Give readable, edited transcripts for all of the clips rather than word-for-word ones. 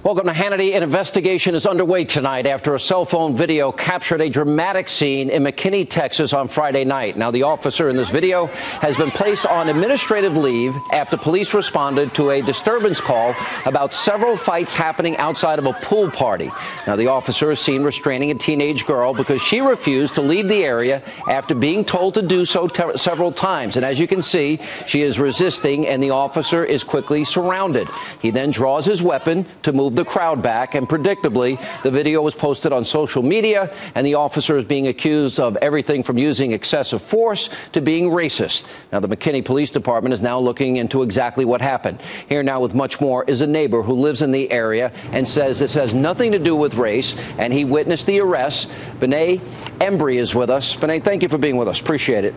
Welcome to Hannity. An investigation is underway tonight after a cell phone video captured a dramatic scene in McKinney, Texas on Friday night. Now, the officer in this video has been placed on administrative leave after police responded to a disturbance call about several fights happening outside of a pool party. Now, the officer is seen restraining a teenage girl because she refused to leave the area after being told to do so several times. And as you can see, she is resisting and the officer is quickly surrounded. He then draws his weapon to move the crowd back, and predictably, the video was posted on social media, and the officer is being accused of everything from using excessive force to being racist. Now, the McKinney Police Department is now looking into exactly what happened. Here now with much more is a neighbor who lives in the area and says this has nothing to do with race, and he witnessed the arrest. Benet Embry is with us. Benet, thank you for being with us. Appreciate it.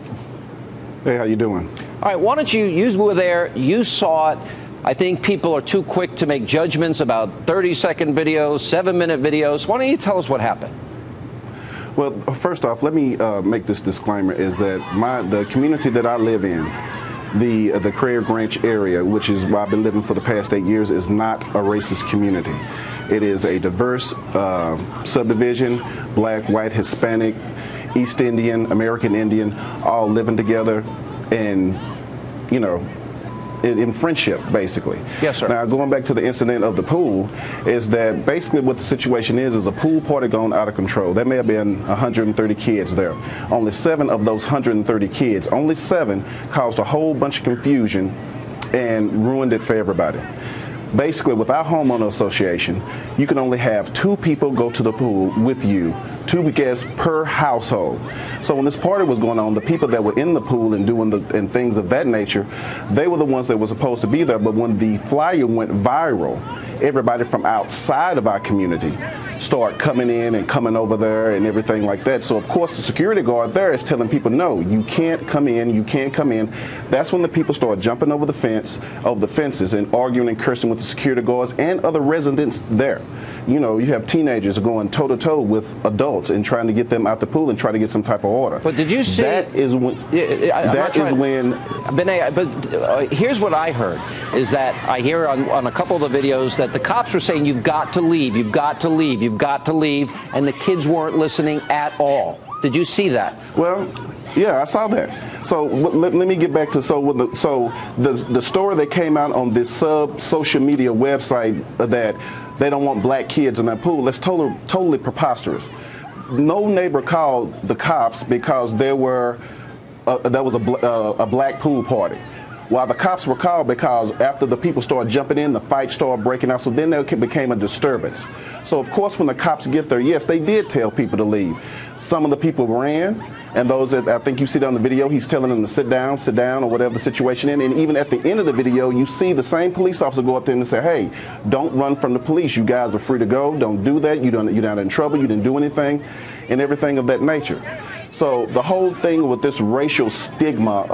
Hey, how you doing? All right, why don't you were there, you saw it. I think people are too quick to make judgments about 30-second videos, 7-minute videos. Why don't you tell us what happened? Well, first off, let me make this disclaimer, is that the community that I live in, the Craig Ranch area, which is where I've been living for the past 8 years, is not a racist community. It is a diverse subdivision, black, white, Hispanic, East Indian, American Indian, all living together and, you know, in friendship, basically. Yes, sir. Now, going back to the incident of the pool, is that basically what the situation is a pool party gone out of control. There may have been 130 kids there. Only 7 of those 130 kids, only 7 caused a whole bunch of confusion and ruined it for everybody. Basically, with our homeowner association, you can only have 2 people go to the pool with you, 2 guests per household. So when this party was going on, the people that were in the pool and doing and things of that nature, they were the ones that were supposed to be there. But when the flyer went viral, everybody from outside of our community start coming in and coming over there and everything like that. So of course the security guard there is telling people, no, you can't come in, you can't come in. That's when the people start jumping over the fences and arguing and cursing with the security guards and other residents there. You know, you have teenagers going toe to toe with adults and trying to get them out the pool and try to get some type of order. But did you see? That is when. Benet, but here's what I heard, is that I hear on a couple of the videos that the cops were saying, you've got to leave, you've got to leave, you've got to leave, and the kids weren't listening at all. Did you see that? Well, yeah, I saw that. So let me get back to the story that came out on this social media website that they don't want black kids in that pool. That's totally preposterous. No neighbor called the cops because there was a black pool party. While the cops were called because after the people started jumping in, the fight started breaking out, so then there became a disturbance. So of course when the cops get there, yes, they did tell people to leave. Some of the people ran, and those that I think you see on the video, he's telling them to sit down, or whatever the situation is. And even at the end of the video, you see the same police officer go up to him and say, hey, don't run from the police. You guys are free to go. Don't do that. You're not in trouble. You didn't do anything, and everything of that nature. So the whole thing with this racial stigma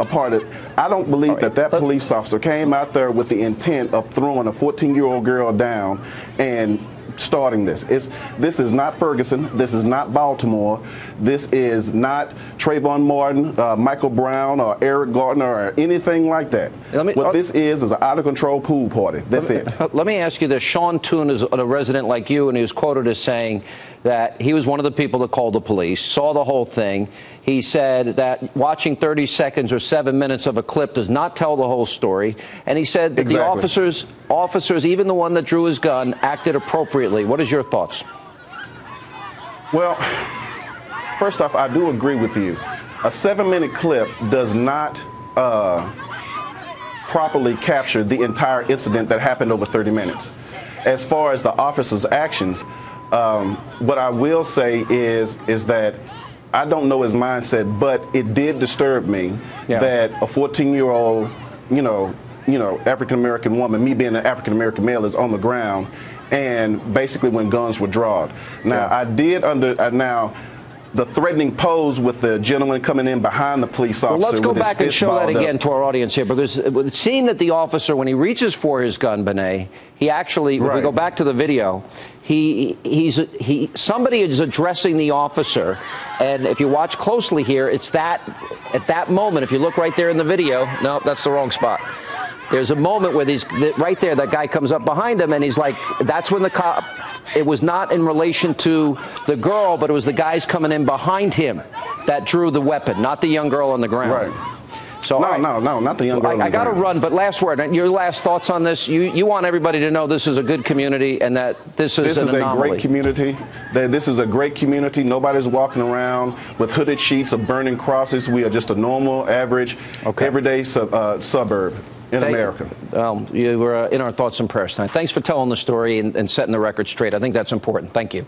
I don't believe that police officer came out there with the intent of throwing a 14-year-old girl down and starting this. This is not Ferguson. This is not Baltimore. This is not Trayvon Martin, Michael Brown, or Eric Gardner, or anything like that. What this is an out-of-control pool party. That's it. Let me ask you this. Sean Toon is a resident like you, and he was quoted as saying that he was one of the people that called the police, saw the whole thing. He said that watching 30 seconds or 7 minutes of a clip does not tell the whole story. And he said that the officers, even the one that drew his gun, acted appropriately. What is your thoughts? Well, first off, I do agree with you. A 7-minute clip does not properly capture the entire incident that happened over 30 minutes. As far as the officer's actions, what I will say is that I don't know his mindset, but it did disturb me that a 14-year-old, African-American woman, me being an African-American male, is on the ground, and basically when guns were drawn. Now, I did now the threatening pose with the gentleman coming in behind the police officer. Well, let's go back and show that again to our audience here, because it seemed that the officer, when he reaches for his gun, Benet, he actually, if we go back to the video, somebody is addressing the officer, and if you watch closely here, it's that at that moment, if you look right there in the video, no, that's the wrong spot. There's a moment where right there, that guy comes up behind him, and he's like, that's when the cop, it was not in relation to the girl, but it was the guys coming in behind him that drew the weapon, not the young girl on the ground. Right. So no, not the young girl. I got to run, but last word. Your last thoughts on this? You want everybody to know this is a good community and that this is an anomaly. A great community. This is a great community. Nobody's walking around with hooded sheets or burning crosses. We are just a normal, average, everyday suburb in America. You were in our thoughts and prayers tonight. Thanks for telling the story and setting the record straight. I think that's important. Thank you.